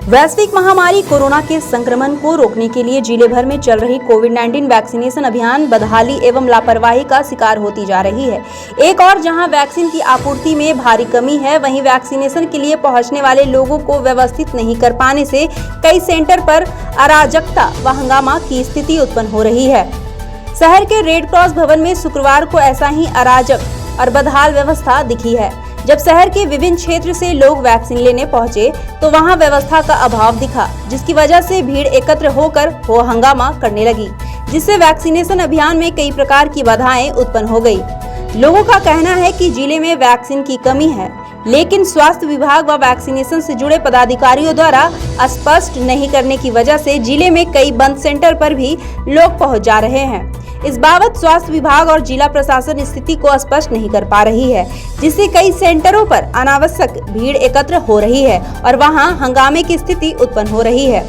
वैश्विक महामारी कोरोना के संक्रमण को रोकने के लिए जिले भर में चल रही कोविड-19 वैक्सीनेशन अभियान बदहाली एवं लापरवाही का शिकार होती जा रही है। एक और जहां वैक्सीन की आपूर्ति में भारी कमी है, वहीं वैक्सीनेशन के लिए पहुंचने वाले लोगों को व्यवस्थित नहीं कर पाने से कई सेंटर पर अराजकता व हंगामा की स्थिति उत्पन्न हो रही है। शहर के रेड क्रॉस भवन में शुक्रवार को ऐसा ही अराजक और बदहाल व्यवस्था दिखी है। जब शहर के विभिन्न क्षेत्र से लोग वैक्सीन लेने पहुंचे तो वहां व्यवस्था का अभाव दिखा, जिसकी वजह से भीड़ एकत्र होकर हो हंगामा करने लगी, जिससे वैक्सीनेशन अभियान में कई प्रकार की बाधाएं उत्पन्न हो गई। लोगों का कहना है कि जिले में वैक्सीन की कमी है, लेकिन स्वास्थ्य विभाग व वैक्सीनेशन से जुड़े पदाधिकारियों द्वारा स्पष्ट नहीं करने की वजह से जिले में कई बंद सेंटर पर भी लोग पहुंच जा रहे हैं। इस बाबत स्वास्थ्य विभाग और जिला प्रशासन स्थिति को स्पष्ट नहीं कर पा रही है, जिससे कई सेंटरों पर अनावश्यक भीड़ एकत्र हो रही है और वहां हंगामे की स्थिति उत्पन्न हो रही है।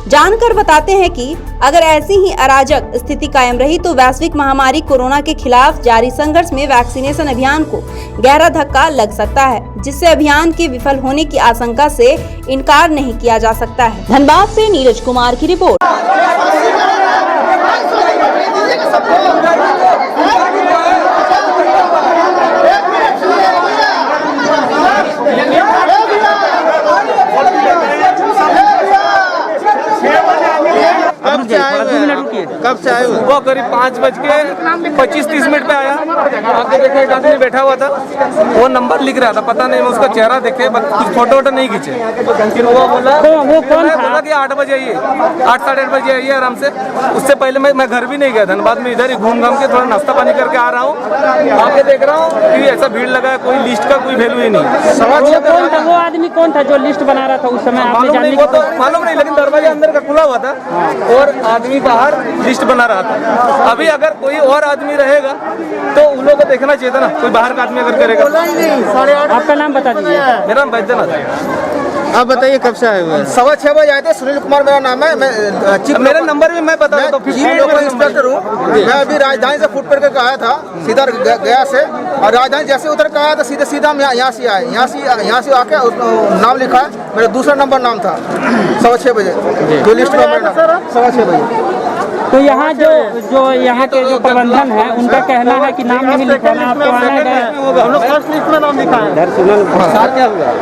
जानकर बताते हैं कि अगर ऐसी ही अराजक स्थिति कायम रही तो वैश्विक महामारी कोरोना के खिलाफ जारी संघर्ष में वैक्सीनेशन अभियान को गहरा धक्का लग सकता है, जिससे अभियान के विफल होने की आशंका से इनकार नहीं किया जा सकता है। धनबाद से नीरज कुमार की रिपोर्ट। कब से आए हुए? वो करीब 5:25-30 पे आया। आगे देखे एक आदमी बैठा हुआ था, वो नंबर लिख रहा था, पता नहीं मैं उसका चेहरा देखे, कुछ फोटो वोटो नहीं खींचे। वो बोला वो कौन था कि 8 बजे आइए, 8 साढ़े 8 बजे आइए आराम से। उससे पहले मैं घर भी नहीं गया, धनबाद में इधर ही घूम घाम के थोड़ा नाश्ता पानी करके आ रहा हूँ। आगे देख रहा हूँ कि ऐसा भीड़ लगा है, कोई लिस्ट का कोई वैल्यू ही नहीं। वो आदमी कौन था जो लिस्ट बना रहा था उस समय? मालूम नहीं, लेकिन दरवाजा अंदर का खुला हुआ था और आदमी बाहर लिस्ट बना रहा था। अभी अगर कोई और आदमी रहेगा तो उन लोगों को देखना चाहिए था ना, कोई बाहर का आदमी अगर करेगा। आपका नाम बता दीजिए। मेरा नाम बैद्यनाथ है। आप बताइए कब से आए हुए? 6:15 बजे आए थे। सुनील कुमार मेरा नाम है। मैं मेरा नंबर भी मैं बता देता हूँ। इंस्पेक्टर हूँ। मैं अभी राजधानी से फुट पर आया था, सीधा गया से, और राजधानी जैसे उतर कर आया था सीधे हम यहाँ से आए। यहाँ से आके नाम लिखा है, मेरा दूसरा नंबर नाम था। 6:15 बजे जो लिस्ट में 6:15 बजे। तो यहाँ जो यहाँ के जो प्रबंधन है उनका कहना है कि नाम नहीं लिखाना, आपको आना है। हम लोग फर्स्ट लिस्ट में नाम लिखा है। क्या हुआ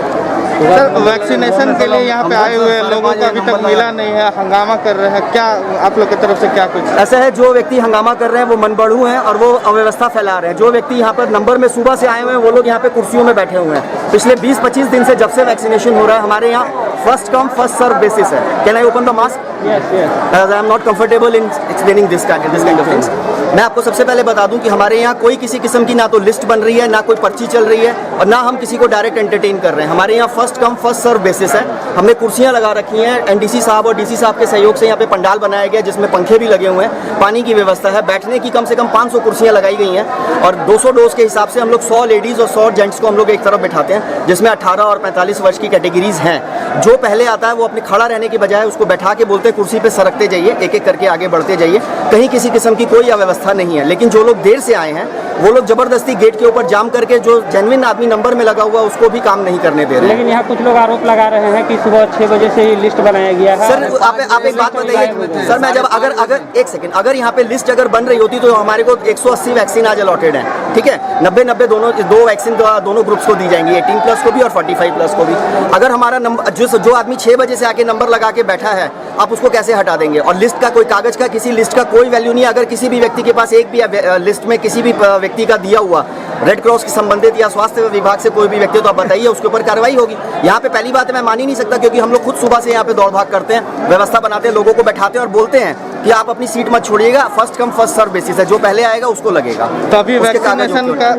सर? वैक्सीनेशन के लिए यहाँ पे आए हुए लोगों का अभी तक मिला नहीं है, हंगामा कर रहे हैं। क्या आप लोग की तरफ से क्या कुछ ऐसा है? जो व्यक्ति हंगामा कर रहे हैं वो मनबड़ू हैं और वो अव्यवस्था फैला रहे हैं। जो व्यक्ति यहाँ पर नंबर में सुबह से आए हुए हैं वो लोग यहाँ पे कुर्सियों में बैठे हुए हैं। पिछले 20-25 दिन से जब से वैक्सीनेशन हो रहा है हमारे यहाँ first come first serve basis है। Can I open the mask? As I am not comfortable in explaining this kind of things. मैं आपको सबसे पहले बता दूं कि हमारे यहाँ कोई किसी किस्म की ना तो लिस्ट बन रही है, ना कोई पर्ची चल रही है और ना हम किसी को डायरेक्ट एंटरटेन कर रहे हैं। हमारे यहाँ first come first serve basis है। हमने कुर्सियाँ लगा रखी हैं। एनडीसी साहब और डीसी साहब के सहयोग से यहाँ पे पंडाल बनाया गया जिसमें पंखे भी लगे हुए हैं, पानी की व्यवस्था है, बैठने की कम से कम 500 कुर्सियाँ लगाई गई हैं और 200 डोज के हिसाब से हम लोग 100 लेडीज़ और 100 जेंट्स को हम लोग एक तरफ बैठाते हैं, जिसमें 18 और 45 वर्ष की कैटेगरीज हैं। जो पहले आता है वो अपने खड़ा रहने की बजाय उसको बैठा के बोलते हैं कुर्सी पे सरकते जाइए, एक एक करके आगे बढ़ते जाइए। कहीं किसी किस्म की कोई अव्यवस्था नहीं है। लेकिन जो लोग देर से आए हैं वो लोग जबरदस्ती गेट के ऊपर जाम करके जो जेन्युइन आदमी नंबर में लगा हुआ उसको भी काम नहीं करने दे रहे हैं। लेकिन यहाँ कुछ लोग आरोप लगा रहे हैं कि सुबह 6 बजे से ही लिस्ट बनाया गया है। सर आप एक बात बताइए सर, मैं जब अगर एक सेकंड, अगर यहाँ पे लिस्ट अगर बन रही होती तो हमारे को 180 वैक्सीन आज अलॉटेड है, ठीक है। 90 दो वैक्सीन दोनों ग्रुप्स को दी जाएंगी, 18+ को भी और 45+ को भी। अगर हमारा नंबर जो आदमी 6 बजे से आके नंबर लगा के बैठा है आप उसको कैसे हटा देंगे? और लिस्ट का कोई कागज का किसी लिस्ट का कोई वैल्यू नहीं है। अगर किसी भी व्यक्ति के पास एक भी लिस्ट में किसी भी व्यक्ति का दिया हुआ रेड क्रॉस से संबंधित या स्वास्थ्य विभाग से कोई भी व्यक्ति तो आप बताइए, उसके ऊपर कार्रवाई होगी। यहाँ पे पहली बात है मैं मान ही नहीं सकता, क्योंकि हम लोग खुद सुबह से यहाँ पे दौड़ भाग करते हैं, व्यवस्था बनाते हैं, लोगों को बैठाते हैं और बोलते हैं कि आप अपनी सीट मत छोड़िएगा। First come first serve basis है, जो पहले आएगा उसको लगेगा। तो अभी वैक्सीनेशन का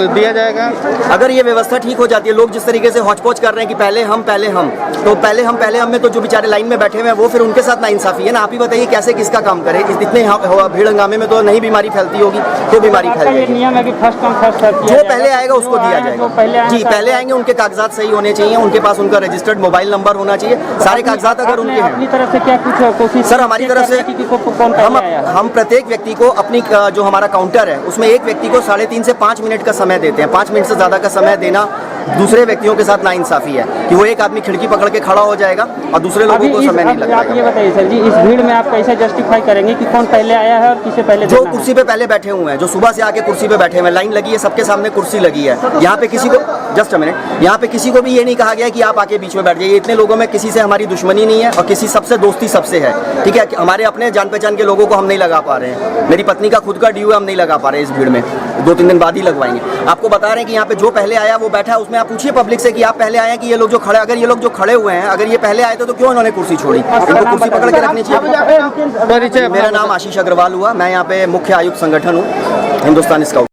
दिया जाएगा अगर ये व्यवस्था ठीक हो जाती है। लोग जिस तरीके से हौच-पौच कर रहे हैं कि पहले हम तो पहले हम में तो जो बेचारे लाइन में बैठे हुए हैं वो फिर उनके साथ नाइंसाफी है ना। आप ही बताइए कैसे किसका काम करे? इतने भीड़ हंगामे में तो नहीं बीमारी फैलती होगी, तो बीमारी फैलेगी। नियम है कि फर्स्ट कम फर्स्ट सर्व, जो पहले आएगा उसको दिया जाएगा। जी, पहले आएंगे उनके कागजात सही होने चाहिए, उनके पास उनका रजिस्टर्ड मोबाइल नंबर होना चाहिए, सारे कागजात अगर उनके हैं। अपनी तरफ से क्या कुछ कोशिश? सर हमारी तरफ से हम प्रत्येक व्यक्ति को अपनी जो हमारा काउंटर है उसमें एक व्यक्ति को 3.5 से 5 मिनट का समय देते हैं। 5 मिनट से ज़्यादा का समय देना दूसरे व्यक्तियों के साथ नाइंसाफी है कि वो एक आदमी खिड़की पकड़ के खड़ा हो जाएगा और दूसरे लोगों को समय नहीं लग आप ये पाएगा। बताइए सर जी, इस भीड़ में आप कैसे जस्टिफाई करेंगे कि कौन पहले आया है और किसे पहले जो देना है? कुर्सी पे पहले बैठे हुए हैं, जो सुबह से आके कुर्सी पे बैठे हुए हैं, लाइन लगी है, सबके सामने कुर्सी लगी है। यहाँ पे किसी को जस्ट अ मिनट, यहाँ पे किसी को भी ये नहीं कहा गया कि आप आके बीच में बैठ जाइए। इतने लोगों में किसी से हमारी दुश्मनी नहीं है और किसी सबसे दोस्ती सबसे है, ठीक है। हमारे अपने जान पहचान के लोगों को हम नहीं लगा पा रहे हैं। मेरी पत्नी का खुद का ड्यू है, हम नहीं लगा पा रहे हैं इस भीड़ में, 2-3 दिन बाद ही लगवाएंगे। आपको बता रहे हैं कि यहाँ पे जो पहले आया वो बैठा है, उसमें आप पूछिए पब्लिक से कि आप पहले आए हैं कि ये लोग जो खड़े, अगर ये लोग जो खड़े हुए हैं अगर ये पहले आए थे तो क्यों इन्होंने कुर्सी छोड़ी? इनको कुर्सी पकड़ के रखनी चाहिए। परिचय मेरा नाम आशीष अग्रवाल हुआ, मैं यहाँ पे मुख्य आयुक्त संगठन हूँ, हिंदुस्तान स्काउट।